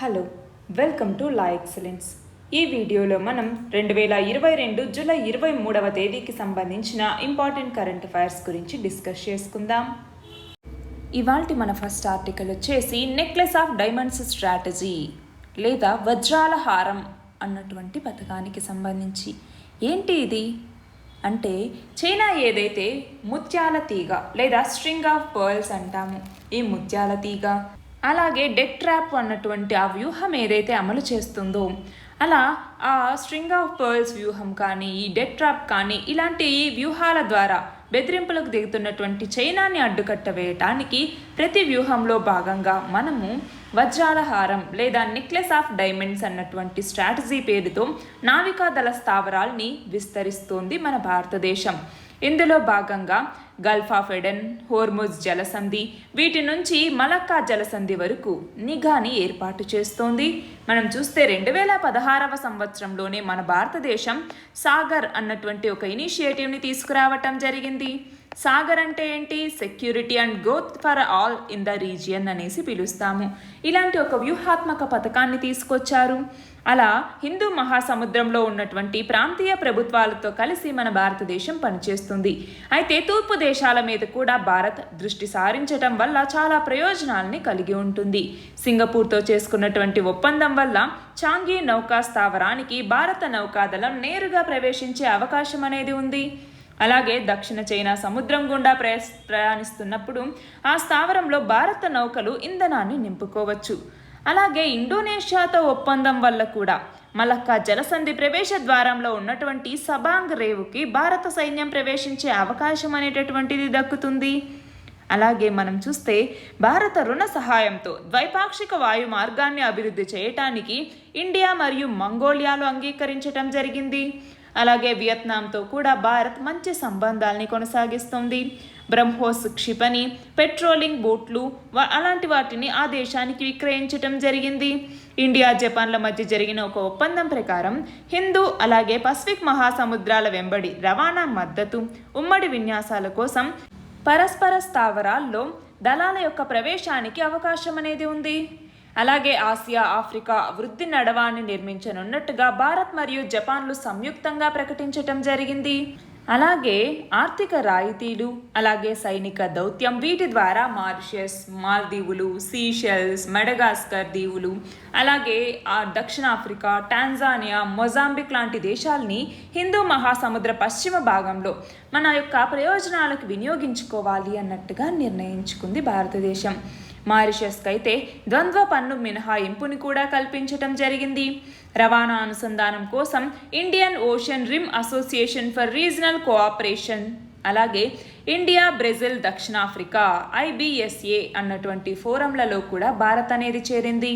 Hello, welcome to law excellence. ఈ వీడియోలో మనం 2022 జూలై 23వ తేదీకి సంబంధించిన ఇంపార్టెంట్ కరెంట్ అఫైర్స్ గురించి డిస్కస్ చేసుకుందాం. ఇవాల్టి మన ఫస్ట్ ఆర్టికల్ వచ్చేసి నెక్లెస్ ఆఫ్ డైమండ్స్ స్ట్రాటజీ లేదా వజ్రాల హారం అన్నటువంటి పథకానికి సంబంధించి. ఏంటి ఇది అంటే, చైనా ఏదైతే ముత్యాల తీగ లేదా స్ట్రింగ్ ఆఫ్ పర్ల్స్ అంటాము, ఈ ముత్యాల తీగ అలాగే డెత్ ట్రాప్ అన్నటువంటి ఆ వ్యూహం ఏదైతే అమలు చేస్తుందో, అలా ఆ స్ట్రింగ్ ఆఫ్ పర్ల్స్ వ్యూహం కానీ, ఈ డెత్ ట్రాప్ కానీ, ఇలాంటి వ్యూహాల ద్వారా బెదిరింపులకు దిగుతున్నటువంటి చైనాని అడ్డుకట్ట వేయటానికి ప్రతి వ్యూహంలో భాగంగా మనము వజ్రాల హారం లేదా నెక్లెస్ ఆఫ్ డైమండ్స్ అన్నటువంటి స్ట్రాటజీ పేరుతో నావికాదళ స్థావరాల్ని విస్తరిస్తోంది మన భారతదేశం. ఇందులో భాగంగా గల్ఫ్ ఆఫ్ ఎడెన్, హోర్ముజ్ జలసంధి, వీటి నుంచి మలక్కా జలసంధి వరకు నిఘాని ఏర్పాటు చేస్తోంది. మనం చూస్తే 2016వ సంవత్సరంలోనే మన భారతదేశం సాగర్ అన్నటువంటి ఒక ఇనిషియేటివ్ని తీసుకురావటం జరిగింది. సాగర్ అంటే ఏంటి? Security and growth for all in the region అనేసి పిలుస్తాము. ఇలాంటి ఒక వ్యూహాత్మక పథకాన్ని తీసుకొచ్చారు. అలా హిందూ మహాసముద్రంలో ఉన్నటువంటి ప్రాంతీయ ప్రభుత్వాలతో కలిసి మన భారతదేశం పనిచేస్తుంది. అయితే తూర్పు దేశాల మీద కూడా భారత్ దృష్టి సారించటం వల్ల చాలా ప్రయోజనాలని కలిగి ఉంటుంది. సింగపూర్తో చేసుకున్నటువంటి ఒప్పందం వల్ల చాంగి నౌకా స్థావరానికి భారత నౌకాదళం నేరుగా ప్రవేశించే అవకాశం అనేది ఉంది. అలాగే దక్షిణ చైనా సముద్రం గుండా ప్రయాణిస్తున్నప్పుడు ఆ స్థావరంలో భారత నౌకలు ఇంధనాన్ని నింపుకోవచ్చు. అలాగే ఇండోనేషియాతో ఒప్పందం వల్ల కూడా మలక్కా జలసంధి ప్రవేశ ద్వారంలో ఉన్నటువంటి సబాంగ్ రేవుకి భారత సైన్యం ప్రవేశించే అవకాశం అనేటటువంటిది దక్కుతుంది. అలాగే మనం చూస్తే భారత రుణ సహాయంతో ద్వైపాక్షిక వాయు మార్గాన్ని అభివృద్ధి చేయటానికి ఇండియా మరియు మంగోలియాలు అంగీకరించటం జరిగింది. అలాగే వియత్నాంతో కూడా భారత్ మంచి సంబంధాలని కొనసాగిస్తుంది. బ్రహ్మోస్ క్షిపణి, పెట్రోలింగ్ బోట్లు అలాంటి వాటిని ఆ దేశానికి విక్రయించటం జరిగింది. ఇండియా జపాన్ల మధ్య జరిగిన ఒక ఒప్పందం ప్రకారం హిందూ అలాగే పసిఫిక్ మహాసముద్రాల వెంబడి రవాణా మద్దతు, ఉమ్మడి విన్యాసాల కోసం పరస్పర స్థావరాల్లో దళాల యొక్క ప్రవేశానికి అవకాశం అనేది ఉంది. అలాగే ఆసియా ఆఫ్రికా వృద్ధి నడవాన్ని నిర్మించనున్నట్టుగా భారత్ మరియు జపాన్లు సంయుక్తంగా ప్రకటించటం జరిగింది. అలాగే ఆర్థిక రాయితీలు, అలాగే సైనిక దౌత్యం, వీటి ద్వారా మారిషస్, మాల్దీవులు, సీషెల్స్, మెడగాస్కర్ దీవులు, అలాగే దక్షిణాఫ్రికా, టాంజానియా, మొజాంబిక్ లాంటి దేశాలని హిందూ మహాసముద్ర పశ్చిమ భాగంలో మన యొక్క ప్రయోజనాలకు వినియోగించుకోవాలి అన్నట్టుగా నిర్ణయించుకుంది భారతదేశం. మారిషస్కి అయితే ద్వంద్వ పన్ను మినహాయింపుని కూడా కల్పించటం జరిగింది. రవాణా అనుసంధానం కోసం Indian ocean rim association for regional cooperation, అలాగే ఇండియా, బ్రెజిల్, దక్షిణాఫ్రికా IBSA అన్నటువంటి ఫోరంలలో కూడా భారత్ అనేది చేరింది.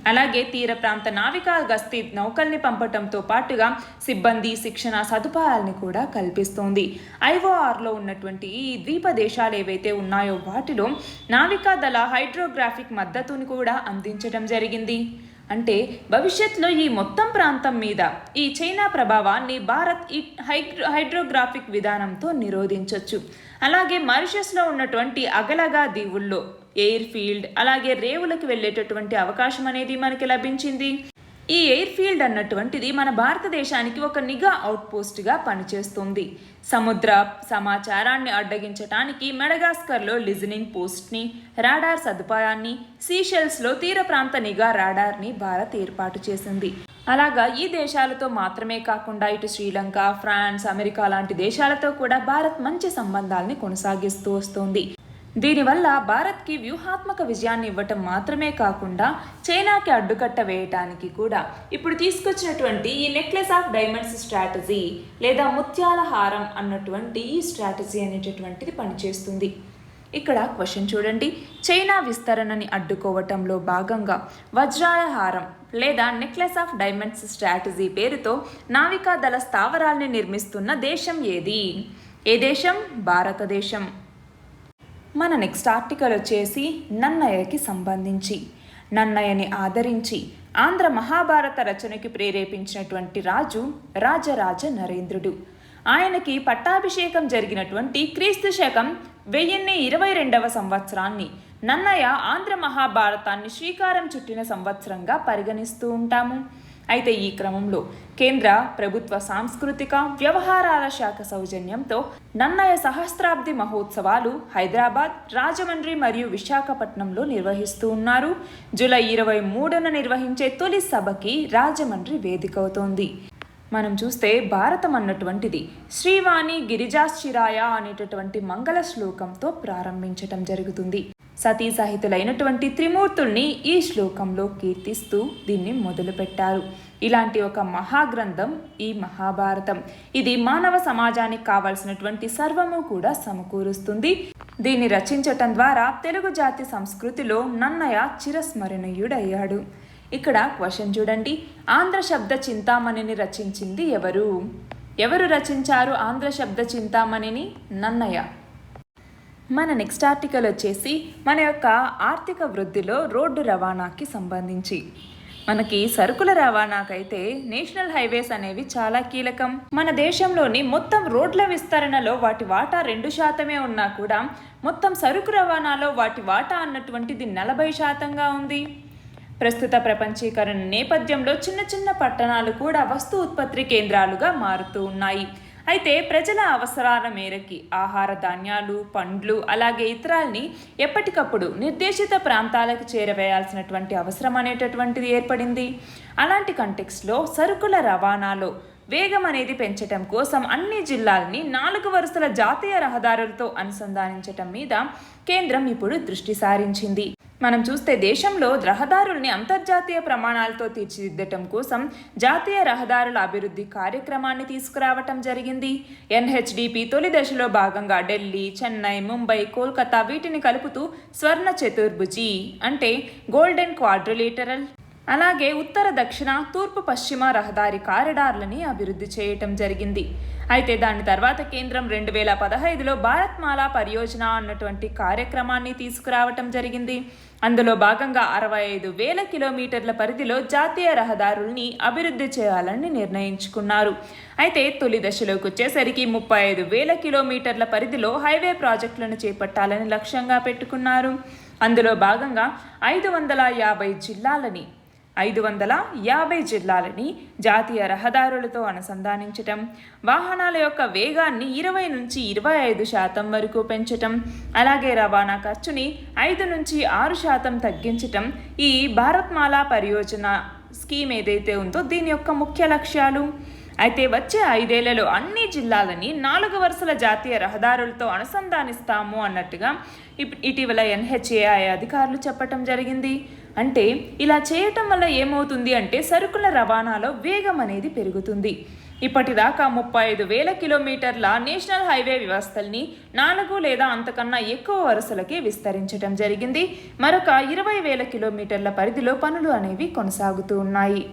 అలాగే తీర ప్రాంత నావికా గస్తీ నౌకల్ని పంపటంతో పాటుగా సిబ్బంది శిక్షణ సదుపాయాలని కూడా కల్పిస్తోంది. IORలో ఉన్నటువంటి ఈ ద్వీప దేశాలు ఏవైతే ఉన్నాయో వాటిలో నావికాదళ హైడ్రోగ్రాఫిక్ మద్దతుని కూడా అందించడం జరిగింది. అంటే భవిష్యత్తులో ఈ మొత్తం ప్రాంతం మీద ఈ చైనా ప్రభావాన్ని భారత్ ఈ హైడ్రోగ్రాఫిక్ విధానంతో నిరోధించవచ్చు. అలాగే మారిషస్లో ఉన్నటువంటి అగలగా దీవుల్లో ఎయిర్ ఫీల్డ్, అలాగే రేవులకు వెళ్ళేటటువంటి అవకాశం అనేది మనకి లభించింది. ఈ ఎయిర్ ఫీల్డ్ అన్నటువంటిది మన భారతదేశానికి ఒక నిఘా అవుట్పోస్ట్గా పనిచేస్తుంది. సముద్ర సమాచారాన్ని అడ్డగించటానికి మెడగాస్కర్లో లిజనింగ్ పోస్ట్ని, రాడార్ సదుపాయాన్ని, సీషెల్స్లో తీర ప్రాంత నిఘా రాడార్ని భారత్ ఏర్పాటు చేసింది. అలాగా ఈ దేశాలతో మాత్రమే కాకుండా ఇటు శ్రీలంక, ఫ్రాన్స్, అమెరికా లాంటి దేశాలతో కూడా భారత్ మంచి సంబంధాలని కొనసాగిస్తూ వస్తోంది. దీనివల్ల భారత్కి వ్యూహాత్మక విజయాన్ని ఇవ్వటం మాత్రమే కాకుండా చైనాకి అడ్డుకట్ట వేయటానికి కూడా ఇప్పుడు తీసుకొచ్చినటువంటి ఈ నెక్లెస్ ఆఫ్ డైమండ్స్ స్ట్రాటజీ లేదా ముత్యాల హారం అన్నటువంటి ఈ స్ట్రాటజీ అనేటటువంటిది పనిచేస్తుంది. ఇక్కడ క్వశ్చన్ చూడండి. చైనా విస్తరణని అడ్డుకోవటంలో భాగంగా వజ్రాల హారం లేదా నెక్లెస్ ఆఫ్ డైమండ్స్ స్ట్రాటజీ పేరుతో నావికాదళ స్థావరాల్ని నిర్మిస్తున్న దేశం ఏది? ఏ దేశం? భారతదేశం. మన నెక్స్ట్ ఆర్టికల్ వచ్చేసి నన్నయ్యకి సంబంధించి. నన్నయ్యని ఆదరించి ఆంధ్ర మహాభారత రచనకి ప్రేరేపించినటువంటి రాజు రాజరాజ నరేంద్రుడు. ఆయనకి పట్టాభిషేకం జరిగినటువంటి క్రీస్తు శకం 1022వ సంవత్సరాన్ని నన్నయ ఆంధ్ర మహాభారతాన్ని శ్రీకారం చుట్టిన సంవత్సరంగా పరిగణిస్తూ ఉంటాము. అయితే ఈ క్రమంలో కేంద్ర ప్రభుత్వ సాంస్కృతిక వ్యవహారాల శాఖ సౌజన్యంతో నన్నయ సహస్రాబ్ది మహోత్సవాలు హైదరాబాద్, రాజమండ్రి మరియు విశాఖపట్నంలో నిర్వహిస్తూ ఉన్నారు. జూలై 23న నిర్వహించే తొలి సభకి రాజమండ్రి వేదిక అవుతోంది. మనం చూస్తే భారతం అన్నటువంటిది శ్రీవాణి గిరిజాశ్చిరాయ అనేటటువంటి మంగళ శ్లోకంతో ప్రారంభించటం జరుగుతుంది. సతీ సహితులైనటువంటి త్రిమూర్తుల్ని ఈ శ్లోకంలో కీర్తిస్తూ దీన్ని మొదలుపెట్టారు. ఇలాంటి ఒక మహాగ్రంథం ఈ మహాభారతం. ఇది మానవ సమాజానికి కావలసినటువంటి సర్వము కూడా సమకూరుస్తుంది. దీన్ని రచించటం ద్వారా తెలుగు జాతి సంస్కృతిలో నన్నయ చిరస్మరణీయుడయ్యాడు. ఇక్కడ క్వశ్చన్ చూడండి, ఆంధ్ర శబ్ద చింతామణిని రచించింది ఎవరు? ఎవరు రచించారు ఆంధ్ర శబ్ద చింతామణిని? నన్నయ. మన నెక్స్ట్ ఆర్టికల్ వచ్చేసి మన యొక్క ఆర్థిక వృద్ధిలో రోడ్డు రవాణాకి సంబంధించి. మనకి సరుకుల రవాణాకైతే నేషనల్ హైవేస్ అనేవి చాలా కీలకం. మన దేశంలోని మొత్తం రోడ్ల విస్తరణలో వాటి వాటా 2% ఉన్నా కూడా మొత్తం సరుకు రవాణాలో వాటి వాటా అన్నటువంటిది 40%గా ఉంది. ప్రస్తుత ప్రపంచీకరణ నేపథ్యంలో చిన్న చిన్న పట్టణాలు కూడా వస్తు ఉత్పత్తి కేంద్రాలుగా మారుతూ ఉన్నాయి. అయితే ప్రజల అవసరాల మేరకి ఆహార ధాన్యాలు, పండ్లు అలాగే ఇతరాల్ని ఎప్పటికప్పుడు నిర్దేశిత ప్రాంతాలకు చేరవేయాల్సినటువంటి అవసరం అనేటటువంటిది ఏర్పడింది. అలాంటి కంటెక్స్లో సరుకుల రవాణాలో వేగం అనేది పెంచటం కోసం అన్ని జిల్లాలని 4 వరుసల జాతీయ రహదారులతో అనుసంధానించటం మీద కేంద్రం ఇప్పుడు దృష్టి సారించింది. మనం చూస్తే దేశంలో రహదారుల్ని అంతర్జాతీయ ప్రమాణాలతో తీర్చిదిద్దటం కోసం జాతీయ రహదారుల అభివృద్ధి కార్యక్రమాన్ని తీసుకురావటం జరిగింది. NHDP తొలి దశలో భాగంగా ఢిల్లీ, చెన్నై, ముంబై, కోల్కతా వీటిని కలుపుతూ స్వర్ణ చతుర్భుజి అంటే గోల్డెన్ క్వాడ్రిలేటరల్, అలాగే ఉత్తర దక్షిణ, తూర్పు పశ్చిమ రహదారి కారిడార్లని అభివృద్ధి చేయటం జరిగింది. అయితే దాని తర్వాత కేంద్రం 2015లో భారత్మాల పరియోజన అన్నటువంటి కార్యక్రమాన్ని తీసుకురావటం జరిగింది. అందులో భాగంగా 65,000 కిలోమీటర్ల పరిధిలో జాతీయ రహదారుల్ని అభివృద్ధి చేయాలని నిర్ణయించుకున్నారు. అయితే తొలి దశలోకి వచ్చేసరికి 35,000 కిలోమీటర్ల పరిధిలో హైవే ప్రాజెక్టులను చేపట్టాలని లక్ష్యంగా పెట్టుకున్నారు. అందులో భాగంగా 550 జిల్లాలని జాతీయ రహదారులతో అనుసంధానించటం, వాహనాల యొక్క వేగాన్ని 20 నుంచి 25% వరకు పెంచటం, అలాగే రవాణా ఖర్చుని 5 నుంచి 6% తగ్గించటం ఈ భారత్మాల పరియోజన స్కీమ్ ఏదైతే ఉందో దీని యొక్క ముఖ్య లక్ష్యాలు. అయితే వచ్చే 5 ఏళ్లలో అన్ని జిల్లాలని 4 వరుసల జాతీయ రహదారులతో అనుసంధానిస్తాము అన్నట్టుగా ఇటీవల NHAI అధికారులు చెప్పటం జరిగింది. అంటే ఇలా చేయటం వల్ల ఏమవుతుంది అంటే సరుకుల రవాణాలో వేగం అనేది పెరుగుతుంది. ఇప్పటిదాకా 35,000 కిలోమీటర్ల నేషనల్ హైవే వ్యవస్థల్ని 4 లేదా అంతకన్నా ఎక్కువ వరుసలకి విస్తరించడం జరిగింది. మరొక 20,000 కిలోమీటర్ల పరిధిలో పనులు అనేవి కొనసాగుతూ ఉన్నాయి.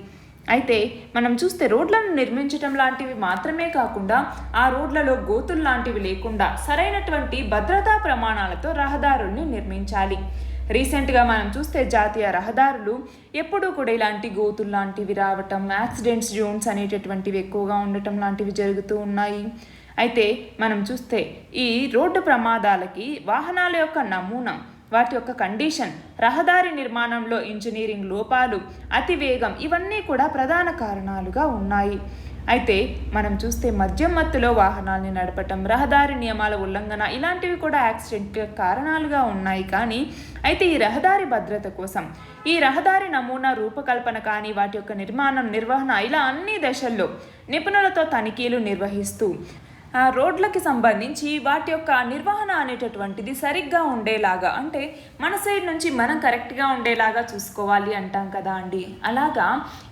అయితే మనం చూస్తే రోడ్లను నిర్మించడం లాంటివి మాత్రమే కాకుండా ఆ రోడ్లలో గోతులు లాంటివి లేకుండా సరైనటువంటి భద్రతా ప్రమాణాలతో రహదారుల్ని నిర్మించాలి. రీసెంట్గా మనం చూస్తే జాతీయ రహదారులు ఎప్పుడూ కూడా ఇలాంటి గోతులు లాంటివి రావటం, యాక్సిడెంట్స్ జోన్స్ అనేటటువంటివి ఎక్కువగా ఉండటం లాంటివి జరుగుతూ ఉన్నాయి. అయితే మనం చూస్తే ఈ రోడ్డు ప్రమాదాలకి వాహనాల యొక్క నమూనా, వాటి యొక్క కండిషన్, రహదారి నిర్మాణంలో ఇంజనీరింగ్ లోపాలు, అతివేగం ఇవన్నీ కూడా ప్రధాన కారణాలుగా ఉన్నాయి. అయితే మనం చూస్తే మద్యం మత్తులో వాహనాల్ని నడపటం, రహదారి నియమాల ఉల్లంఘన ఇలాంటివి కూడా యాక్సిడెంట్ కారణాలుగా ఉన్నాయి. కానీ అయితే ఈ రహదారి భద్రత కోసం ఈ రహదారి నమూనా రూపకల్పన కానీ వాటి యొక్క నిర్మాణం, నిర్వహణ ఇలా అన్ని దశల్లో నిపుణులతో తనిఖీలు నిర్వహిస్తూ ఆ రోడ్లకి సంబంధించి వాటి యొక్క నిర్వహణ అనేటటువంటిది సరిగ్గా ఉండేలాగా, అంటే మన సైడ్ నుంచి మనం కరెక్ట్గా ఉండేలాగా చూసుకోవాలి అంటాం కదా అండి. అలాగా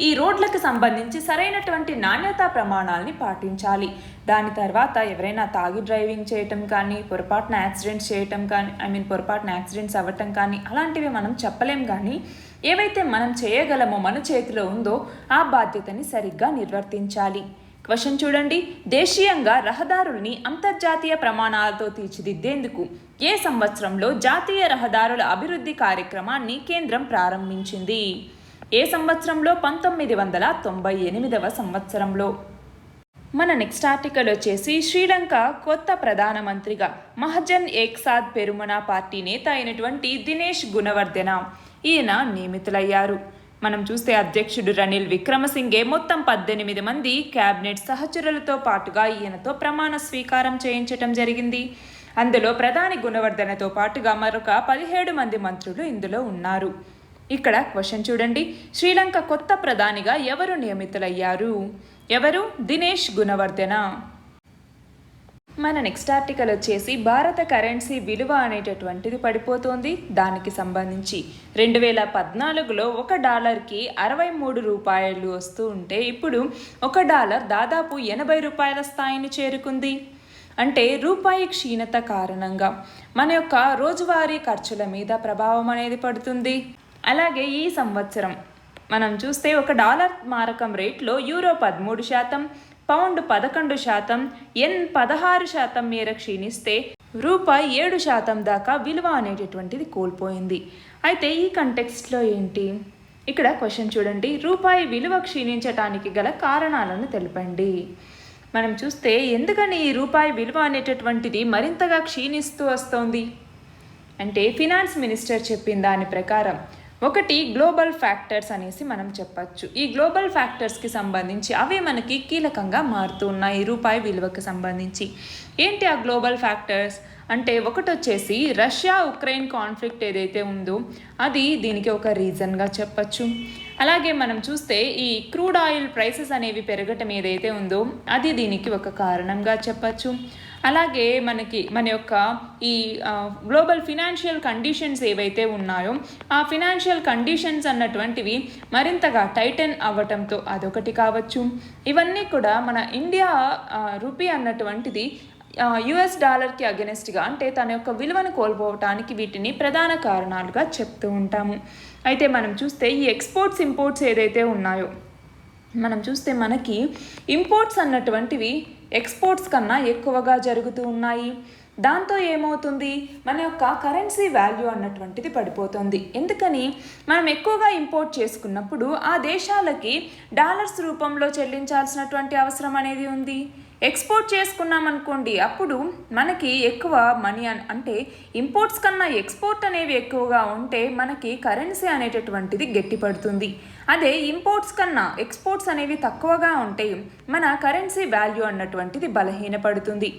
ఈ రోడ్లకు సంబంధించి సరైనటువంటి నాణ్యతా ప్రమాణాలని పాటించాలి. దాని తర్వాత ఎవరైనా తాగి డ్రైవింగ్ చేయటం కానీ, పొరపాటున యాక్సిడెంట్స్ అవ్వటం కానీ అలాంటివి మనం చెప్పలేం. కానీ ఏవైతే మనం చేయగలమో, మన చేతిలో ఉందో ఆ బాధ్యతని సరిగ్గా నిర్వర్తించాలి. క్వశ్చన్ చూడండి, దేశీయంగా రహదారుల్ని అంతర్జాతీయ ప్రమాణాలతో తీర్చిదిద్దేందుకు ఏ సంవత్సరంలో జాతీయ రహదారుల అభివృద్ధి కార్యక్రమాన్ని కేంద్రం ప్రారంభించింది? ఏ సంవత్సరంలో? 1998వ సంవత్సరంలో. మన నెక్స్ట్ ఆర్టికల్ వచ్చేసి శ్రీలంక కొత్త ప్రధానమంత్రిగా మహజన్ ఏక్సాద్ పెరుమన పార్టీ నేత అయినటువంటి దినేష్ గుణవర్ధన ఈయన నియమితులయ్యారు. మనం చూస్తే అధ్యక్షుడు రనిల్ విక్రమసింఘే మొత్తం 18 మంది క్యాబినెట్ సహచరులతో పాటుగా ఈయనతో ప్రమాణ స్వీకారం చేయించటం జరిగింది. అందులో ప్రధాని గుణవర్ధనతో పాటుగా మరొక 17 మంది మంత్రులు ఇందులో ఉన్నారు. ఇక్కడ క్వశ్చన్ చూడండి, శ్రీలంక కొత్త ప్రధానిగా ఎవరు నియమితులయ్యారు? ఎవరు? దినేష్ గుణవర్ధన. మన నెక్స్ట్ ఆర్టికల్ వచ్చేసి భారత కరెన్సీ విలువ అనేటటువంటిది పడిపోతోంది. దానికి సంబంధించి 2014లో $1కి 63 రూపాయలు వస్తూ ఉంటే ఇప్పుడు $1 దాదాపు 80 రూపాయల స్థాయిని చేరుకుంది. అంటే రూపాయి క్షీణత కారణంగా మన యొక్క రోజువారీ ఖర్చుల మీద ప్రభావం అనేది పడుతుంది. అలాగే ఈ సంవత్సరం మనం చూస్తే $1 మారకం రేట్లో యూరో 13%, పౌండ్ 11%, ఎన్ 16% మేర క్షీణిస్తే రూపాయి 7% దాకా విలువ అనేటటువంటిది కోల్పోయింది. అయితే ఈ కంటెక్స్ట్లో ఏంటి? ఇక్కడ క్వశ్చన్ చూడండి, రూపాయి విలువ క్షీణించటానికి గల కారణాలను తెలపండి. మనం చూస్తే ఎందుకని ఈ రూపాయి విలువ అనేటటువంటిది మరింతగా క్షీణిస్తూ వస్తోంది అంటే ఫినాన్స్ మినిస్టర్ చెప్పిన దాని ప్రకారం ఒకటి గ్లోబల్ ఫ్యాక్టర్స్ అనేసి మనం చెప్పచ్చు. ఈ గ్లోబల్ ఫ్యాక్టర్స్కి సంబంధించి అవే మనకి కీలకంగా మారుతూ ఉన్నాయి రూపాయి విలువకు సంబంధించి. ఏంటి ఆ గ్లోబల్ ఫ్యాక్టర్స్ అంటే ఒకటి వచ్చేసి రష్యా ఉక్రెయిన్ కాన్ఫ్లిక్ట్ ఏదైతే ఉందో అది దీనికి ఒక రీజన్గా చెప్పచ్చు. అలాగే మనం చూస్తే ఈ క్రూడ్ ఆయిల్ ప్రైసెస్ అనేవి పెరగటం ఏదైతే ఉందో అది దీనికి ఒక కారణంగా చెప్పచ్చు. అలాగే మన యొక్క ఈ గ్లోబల్ ఫినాన్షియల్ కండిషన్స్ ఏవైతే ఉన్నాయో ఆ ఫినాన్షియల్ కండిషన్స్ అన్నటువంటివి మరింతగా టైటన్ అవ్వటంతో అదొకటి కావచ్చు. ఇవన్నీ కూడా మన ఇండియా రూపీ అన్నటువంటిది US డాలర్కి అగెనెస్ట్గా అంటే తన యొక్క విలువను కోల్పోవటానికి వీటిని ప్రధాన కారణాలుగా చెప్తూ ఉంటాము. అయితే మనం చూస్తే ఈ ఎక్స్పోర్ట్స్ ఇంపోర్ట్స్ ఏదైతే ఉన్నాయో మనం చూస్తే మనకి ఇంపోర్ట్స్ అన్నటువంటివి ఎక్స్పోర్ట్స్ కన్నా ఎక్కువగా జరుగుతూ ఉన్నాయి. దాంతో ఏమవుతుంది, మన యొక్క కరెన్సీ వాల్యూ అన్నటువంటిది పడిపోతుంది. ఎందుకని మనం ఎక్కువగా ఇంపోర్ట్ చేసుకున్నప్పుడు ఆ దేశాలకి డాలర్స్ రూపంలో చెల్లించాల్సినటువంటి అవసరం అనేది ఉంది. ఎక్స్పోర్ట్ చేసుకున్నాం అనుకోండి అప్పుడు మనకి ఎక్కువ మనీ అంటే ఇంపోర్ట్స్ కన్నా ఎక్స్పోర్ట్ అనేవి ఎక్కువగా ఉంటే మనకి కరెన్సీ అనేటటువంటిది గట్టిపడుతుంది. అదే ఇంపోర్ట్స్ కన్నా ఎక్స్పోర్ట్స్ అనేవి తక్కువగా ఉంటే మన కరెన్సీ వాల్యూ అన్నటువంటిది బలహీనపడుతుంది.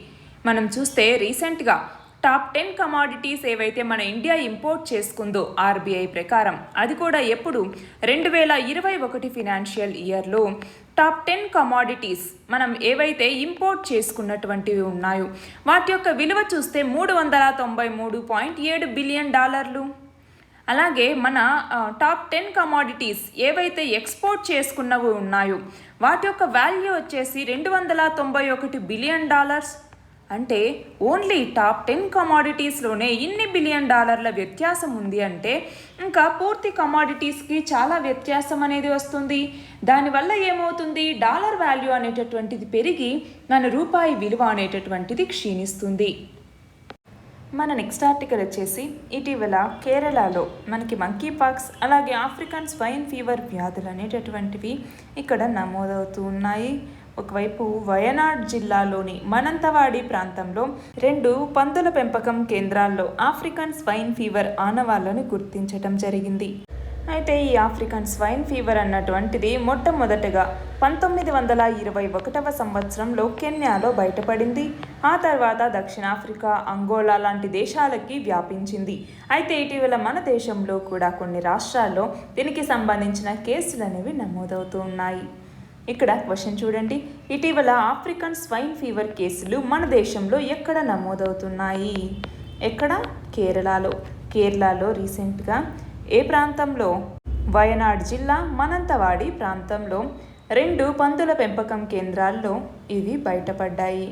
మనం చూస్తే రీసెంట్గా టాప్ 10 కమాడిటీస్ ఏవైతే మన ఇండియా ఇంపోర్ట్ చేసుకుందో RBI ప్రకారం అది కూడా ఎప్పుడు 2021 ఫినాన్షియల్ ఇయర్లో టాప్ 10 కమాడిటీస్ మనం ఏవైతే ఇంపోర్ట్ చేసుకున్నటువంటివి ఉన్నాయో వాటి యొక్క విలువ చూస్తే $393.7 బిలియన్. అలాగే మన టాప్ 10 కమాడిటీస్ ఏవైతే ఎక్స్పోర్ట్ చేసుకున్నవి ఉన్నాయో వాటి యొక్క వాల్యూ వచ్చేసి $291 బిలియన్. అంటే ఓన్లీ టాప్ 10 కమాడిటీస్లోనే ఇన్ని బిలియన్ డాలర్ల వ్యత్యాసం ఉంది అంటే ఇంకా పూర్తి కమాడిటీస్కి చాలా వ్యత్యాసం అనేది వస్తుంది. దానివల్ల ఏమవుతుంది, డాలర్ వాల్యూ అనేటటువంటిది పెరిగి మన రూపాయి విలువ అనేటటువంటిది క్షీణిస్తుంది. మన నెక్స్ట్ ఆర్టికల్ వచ్చేసి ఇటీవల కేరళలో మనకి మంకీ పాక్స్ అలాగే ఆఫ్రికన్ స్వైన్ ఫీవర్ వ్యాధులు అనేటటువంటివి ఇక్కడ నమోదవుతూ ఉన్నాయి. ఒకవైపు వయనాడ్ జిల్లాలోని మనంతవాడి ప్రాంతంలో 2 పందుల పెంపకం కేంద్రాల్లో ఆఫ్రికన్ స్వైన్ ఫీవర్ ఆనవాళ్లను గుర్తించటం జరిగింది. అయితే ఈ ఆఫ్రికన్ స్వైన్ ఫీవర్ అన్నటువంటిది మొట్టమొదటగా 1921వ సంవత్సరంలో కెన్యాలో బయటపడింది. ఆ తర్వాత దక్షిణాఫ్రికా, అంగోలా లాంటి దేశాలకి వ్యాపించింది. అయితే ఇటీవల మన దేశంలో కూడా కొన్ని రాష్ట్రాల్లో దీనికి సంబంధించిన కేసులు అనేవి నమోదవుతూ ఉన్నాయి. ఇక్కడ క్వశ్చన్ చూడండి, ఇటీవల ఆఫ్రికన్ స్వైన్ ఫీవర్ కేసులు మన దేశంలో ఎక్కడ నమోదవుతున్నాయి? ఎక్కడ? కేరళలో రీసెంట్గా ఏ ప్రాంతంలో? వయనాడ్ జిల్లా మనంతవాడి ప్రాంతంలో 2 పందుల పెంపకం కేంద్రాల్లో ఇవి బయటపడ్డాయి.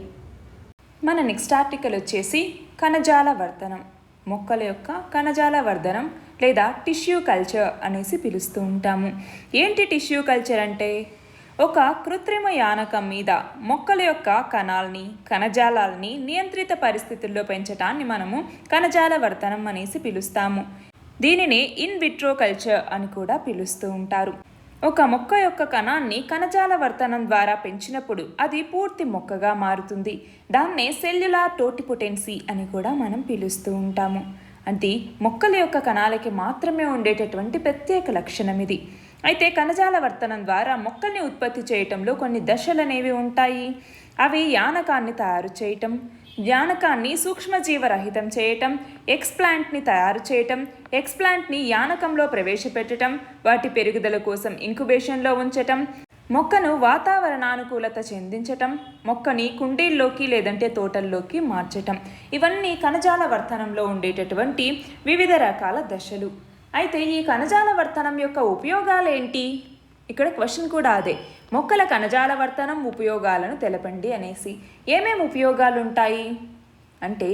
మన నెక్స్ట్ ఆర్టికల్ వచ్చేసి కణజాల వర్ధనం. మొక్కల యొక్క కణజాల వర్ధనం లేదా టిష్యూ కల్చర్ అనేసి పిలుస్తూ ఉంటాము. ఏంటి టిష్యూ కల్చర్ అంటే? ఒక కృత్రిమ యానకం మీద మొక్కల యొక్క కణజాలాల్ని నియంత్రిత పరిస్థితుల్లో పెంచటాన్ని మనము కణజాల వర్ధనం అనేసి పిలుస్తాము. దీనిని ఇన్ విట్రో కల్చర్ అని కూడా పిలుస్తూ ఉంటారు. ఒక మొక్క యొక్క కణాన్ని కణజాల వర్తనం ద్వారా పెంచినప్పుడు అది పూర్తి మొక్కగా మారుతుంది. దాన్నే సెల్యులార్ టోటిపోటెన్సీ అని కూడా మనం పిలుస్తూ ఉంటాము. అది మొక్కల యొక్క కణాలకి మాత్రమే ఉండేటటువంటి ప్రత్యేక లక్షణం ఇది. అయితే కణజాల వర్తనం ద్వారా మొక్కల్ని ఉత్పత్తి చేయటంలో కొన్ని దశలు అనేవి ఉంటాయి. అవి యానకాన్ని తయారు చేయటం, యానకాన్ని సూక్ష్మజీవరహితం చేయటం, ఎక్స్ప్లాంట్ని తయారు చేయటం, ఎక్స్ప్లాంట్ని యానకంలో ప్రవేశపెట్టడం, వాటి పెరుగుదల కోసం ఇంక్యుబేషన్లో ఉంచటం, మొక్కను వాతావరణానుకూలత చెందించటం, మొక్కని కుండీల్లోకి లేదంటే తోటల్లోకి మార్చటం. ఇవన్నీ కణజాల వర్తనంలో ఉండేటటువంటి వివిధ రకాల దశలు. అయితే ఈ కణజాల వర్తనం యొక్క ఉపయోగాలు ఏంటి? ఇక్కడ క్వశ్చన్ కూడా అదే, మొక్కల కణజాల వర్తనం ఉపయోగాలను తెలపండి అనేసి. ఏమేమి ఉపయోగాలు ఉంటాయి అంటే,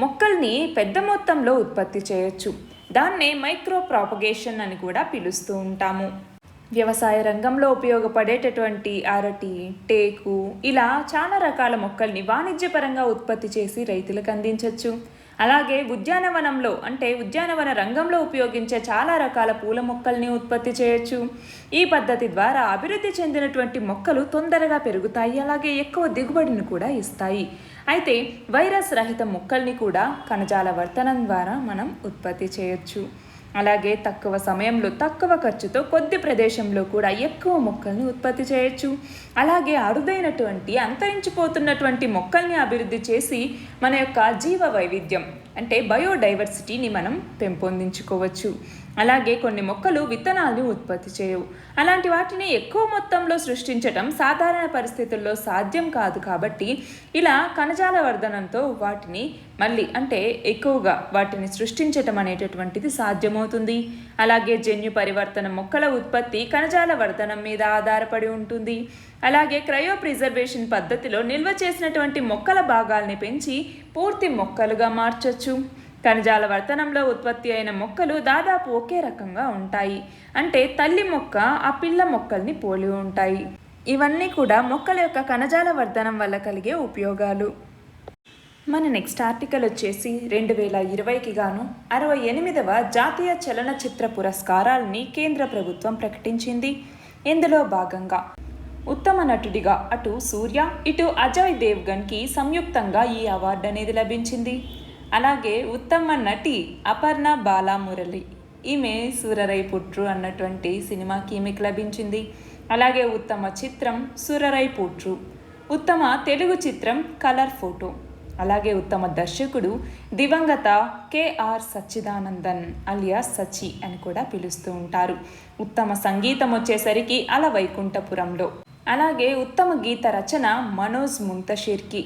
మొక్కల్ని పెద్ద మొత్తంలో ఉత్పత్తి చేయొచ్చు. దాన్నే మైక్రో ప్రాపగేషన్ అని కూడా పిలుస్తూ ఉంటాము. వ్యవసాయ రంగంలో ఉపయోగపడేటటువంటి అరటి, టేకు ఇలా చాలా రకాల మొక్కల్ని వాణిజ్యపరంగా ఉత్పత్తి చేసి రైతులకు అందించవచ్చు. అలాగే ఉద్యానవనంలో అంటే ఉద్యానవన రంగంలో ఉపయోగించే చాలా రకాల పూల మొక్కల్ని ఉత్పత్తి చేయొచ్చు. ఈ పద్ధతి ద్వారా అభివృద్ధి చెందినటువంటి మొక్కలు తొందరగా పెరుగుతాయి, అలాగే ఎక్కువ దిగుబడిని కూడా ఇస్తాయి. అయితే వైరస్ రహిత మొక్కల్ని కూడా కణజాల వర్తనం ద్వారా మనం ఉత్పత్తి చేయొచ్చు. అలాగే తక్కువ సమయంలో తక్కువ ఖర్చుతో కొద్ది ప్రదేశంలో కూడా ఎక్కువ మొక్కల్ని ఉత్పత్తి చేయొచ్చు. అలాగే అరుదైనటువంటి అంతరించిపోతున్నటువంటి మొక్కల్ని అభివృద్ధి చేసి మన యొక్క జీవ వైవిధ్యం అంటే బయోడైవర్సిటీని మనం పెంపొందించుకోవచ్చు. అలాగే కొన్ని మొక్కలు విత్తనాలను ఉత్పత్తి చేయవు. అలాంటి వాటిని ఎక్కువ మొత్తంలో సృష్టించటం సాధారణ పరిస్థితుల్లో సాధ్యం కాదు. కాబట్టి ఇలా కణజాల వర్ధనంతో వాటిని మళ్ళీ అంటే ఎక్కువగా వాటిని సృష్టించటం అనేటటువంటిది సాధ్యమవుతుంది. అలాగే జన్యు పరివర్తన మొక్కల ఉత్పత్తి కణజాల వర్ధనం మీద ఆధారపడి ఉంటుంది. అలాగే క్రయో ప్రిజర్వేషన్ పద్ధతిలో నిల్వ చేసినటువంటి మొక్కల భాగాల్ని పెంచి పూర్తి మొక్కలుగా మార్చొచ్చు. కణజాల వర్తనంలో ఉత్పత్తి అయిన మొక్కలు దాదాపు ఒకే రకంగా ఉంటాయి. అంటే తల్లి మొక్క ఆ పిల్ల మొక్కల్ని పోలి ఉంటాయి. ఇవన్నీ కూడా మొక్కల యొక్క కణజాల వర్ధనం వల్ల కలిగే ఉపయోగాలు. మన నెక్స్ట్ ఆర్టికల్ వచ్చేసి 2020కి గాను 68వ జాతీయ చలనచిత్ర పురస్కారాలని కేంద్ర ప్రభుత్వం ప్రకటించింది. ఇందులో భాగంగా ఉత్తమ నటుడిగా అటు సూర్య ఇటు అజయ్ దేవ్గన్కి సంయుక్తంగా ఈ అవార్డు అనేది లభించింది. అలాగే ఉత్తమ నటి అపర్ణ బాలమురళి, ఈమె సూరరై పుట్రు అన్నటువంటి సినిమాకి ఈమెకు లభించింది. అలాగే ఉత్తమ చిత్రం సూరరై పుట్రు, ఉత్తమ తెలుగు చిత్రం కలర్ ఫోటో, అలాగే ఉత్తమ దర్శకుడు దివంగత కేఆర్ సచ్చిదానందన్ అలియాస్ సచి అని కూడా పిలుస్తూ ఉంటారు. ఉత్తమ సంగీతం వచ్చేసరికి అల వైకుంఠపురంలో, అలాగే ఉత్తమ గీత రచన మనోజ్ ముంతషీర్కి,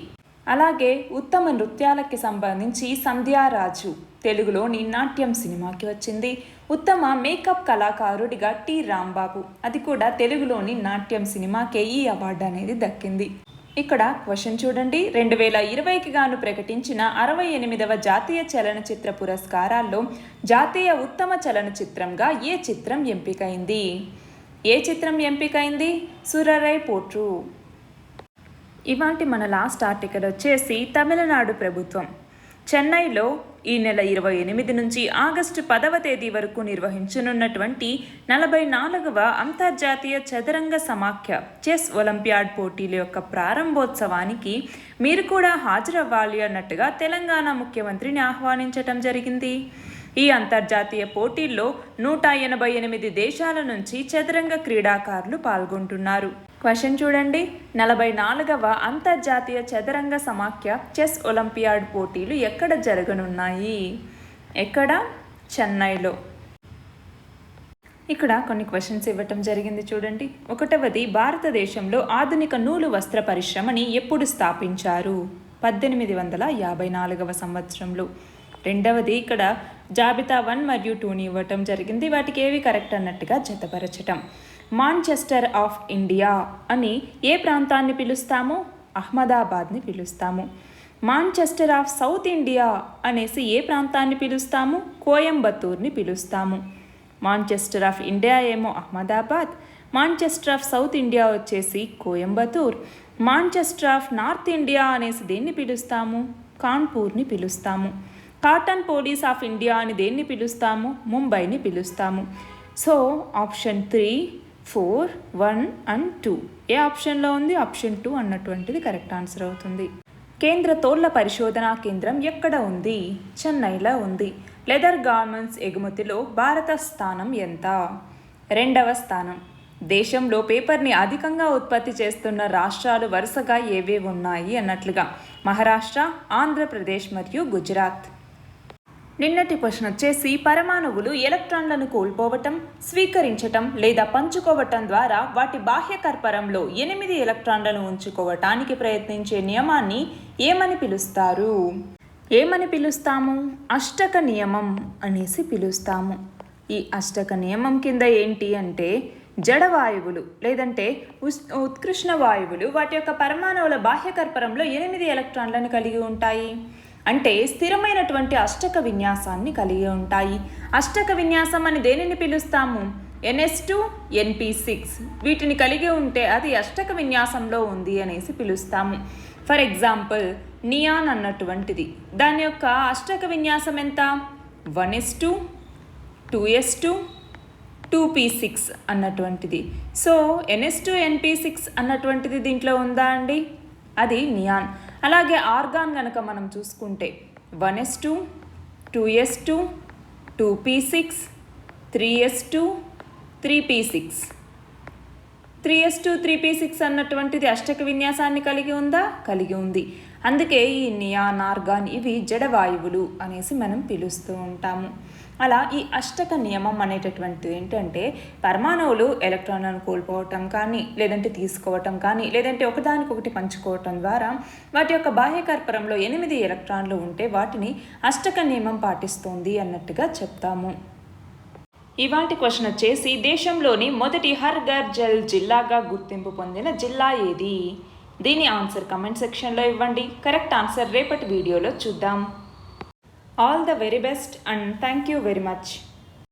అలాగే ఉత్తమ నృత్యాలకి సంబంధించి సంధ్యారాజు తెలుగులోని నాట్యం సినిమాకి వచ్చింది. ఉత్తమ మేకప్ కళాకారుడిగా టి రాంబాబు, అది కూడా తెలుగులోని నాట్యం సినిమాకే ఈ అవార్డు అనేది దక్కింది. ఇక్కడ క్వశ్చన్ చూడండి, 2020కి గాను ప్రకటించిన 68వ జాతీయ చలనచిత్ర పురస్కారాల్లో జాతీయ ఉత్తమ చలనచిత్రంగా ఏ చిత్రం ఎంపికైంది? ఏ చిత్రం ఎంపికైంది? సూరరై పోట్రు. ఇవాంటి మన లాస్ట్ ఆర్టికల్ వచ్చేసి తమిళనాడు ప్రభుత్వం చెన్నైలో ఈ నెల 28 నుంచి ఆగస్టు 10వ తేదీ వరకు నిర్వహించనున్నటువంటి 44వ అంతర్జాతీయ చదరంగ సమాఖ్య చెస్ ఒలింపియాడ్ పోటీల యొక్క ప్రారంభోత్సవానికి మీరు కూడా హాజరవ్వాలి అన్నట్టుగా తెలంగాణ ముఖ్యమంత్రిని ఆహ్వానించటం జరిగింది. ఈ అంతర్జాతీయ పోటీల్లో 188 దేశాల నుంచి చదరంగ క్రీడాకారులు పాల్గొంటున్నారు. క్వశ్చన్ చూడండి, 44వ అంతర్జాతీయ చదరంగ సమాఖ్య చెస్ ఒలింపియాడ్ పోటీలు ఎక్కడ జరగనున్నాయి? ఎక్కడ? చెన్నైలో. ఇక్కడ కొన్ని క్వశ్చన్స్ ఇవ్వటం జరిగింది చూడండి. 1వది, భారతదేశంలో ఆధునిక నూలు వస్త్ర పరిశ్రమని ఎప్పుడు స్థాపించారు? 1854వ సంవత్సరంలో. 2వది, ఇక్కడ జాబితా 1 మరియు 2ని ఇవ్వటం జరిగింది. వాటికి ఏవి కరెక్ట్ అన్నట్టుగా జతపరచటం. మాంచెస్టర్ ఆఫ్ ఇండియా అని ఏ ప్రాంతాన్ని పిలుస్తాము? అహ్మదాబాద్ని పిలుస్తాము. మాంచెస్టర్ ఆఫ్ సౌత్ ఇండియా అనేసి ఏ ప్రాంతాన్ని పిలుస్తాము? కోయంబత్తూర్ని పిలుస్తాము. మాంచెస్టర్ ఆఫ్ ఇండియా ఏమో Ahmedabad, Manchester of south India వచ్చేసి Coimbatore. Manchester of north India అనేసి దేన్ని పిలుస్తాము? కాన్పూర్ని పిలుస్తాము. కాటన్ పోలీస్ ఆఫ్ ఇండియా అని దేన్ని పిలుస్తాము? ముంబైని పిలుస్తాము. So option 3 4, 1 and 2. ఏ ఆప్షన్లో ఉంది? ఆప్షన్ 2 అన్నటువంటిది కరెక్ట్ ఆన్సర్ అవుతుంది. కేంద్ర తోళ్ల పరిశోధనా కేంద్రం ఎక్కడ ఉంది? చెన్నైలో ఉంది. లెదర్ గార్మెంట్స్ ఎగుమతిలో భారత స్థానం ఎంత? 2వ స్థానం. దేశంలో పేపర్ని అధికంగా ఉత్పత్తి చేస్తున్న రాష్ట్రాలు వరుసగా ఏవే ఉన్నాయి అన్నట్లుగా మహారాష్ట్ర, ఆంధ్రప్రదేశ్ మరియు గుజరాత్. నిన్నటి క్వశ్చన్ వచ్చేసి పరమాణువులు ఎలక్ట్రాన్లను కోల్పోవటం, స్వీకరించటం లేదా పంచుకోవటం ద్వారా వాటి బాహ్య కర్పరంలో 8 ఎలక్ట్రాన్లను ఉంచుకోవటానికి ప్రయత్నించే నియమాన్ని ఏమని పిలుస్తారు? ఏమని పిలుస్తాము? అష్టక నియమం అనేసి పిలుస్తాము. ఈ అష్టక నియమం కింద ఏంటి అంటే జడవాయువులు లేదంటే ఉత్కృష్ణ వాయువులు వాటి యొక్క పరమాణువుల బాహ్య కర్పరంలో 8 ఎలక్ట్రాన్లను కలిగి ఉంటాయి. అంటే స్థిరమైనటువంటి అష్టక విన్యాసాన్ని కలిగి ఉంటాయి. అష్టక విన్యాసం అని దేనిని పిలుస్తాము? NS2, NP6 వీటిని కలిగి ఉంటే అది అష్టక విన్యాసంలో ఉంది అనేసి పిలుస్తాము. ఫర్ ఎగ్జాంపుల్ నియాన్ అన్నటువంటిది దాని యొక్క అష్టక విన్యాసం ఎంత? 1s2, 2s2, 2p6 అన్నటువంటిది. సో NS2, NP6 అన్నటువంటిది దీంట్లో ఉందా అండి? అది నియాన్. అలాగే ఆర్గాన్ కనుక మనం చూసుకుంటే 1s2, 2s2, 2p6, 3s2, 3p6. 3s2, 3p6 అన్నటువంటిది అష్టక విన్యాసాన్ని కలిగి ఉందా? కలిగి ఉంది. అందుకే ఈ నియాన్, ఆర్గాన్ ఇవి జడవాయువులు అనేసి మనం పిలుస్తూ ఉంటాము. అలా ఈ అష్టక నియమం అనేటటువంటిది ఏంటంటే పరమాణువులు ఎలక్ట్రాన్లను కోల్పోవటం కానీ లేదంటే తీసుకోవటం కానీ లేదంటే ఒకదానికొకటి పంచుకోవటం ద్వారా వాటి యొక్క బాహ్య కర్పరంలో 8 ఎలక్ట్రాన్లు ఉంటే వాటిని అష్టక నియమం పాటిస్తుంది అన్నట్టుగా చెప్తాము. ఇవాటి క్వశ్చన్ వచ్చేసి దేశంలోని మొదటి హర్ ఘర్ జల్ జిల్లాగా గుర్తింపు పొందిన జిల్లా ఏది? దీని ఆన్సర్ కమెంట్ సెక్షన్లో ఇవ్వండి. కరెక్ట్ ఆన్సర్ రేపటి వీడియోలో చూద్దాం. All the very best and thank you very much.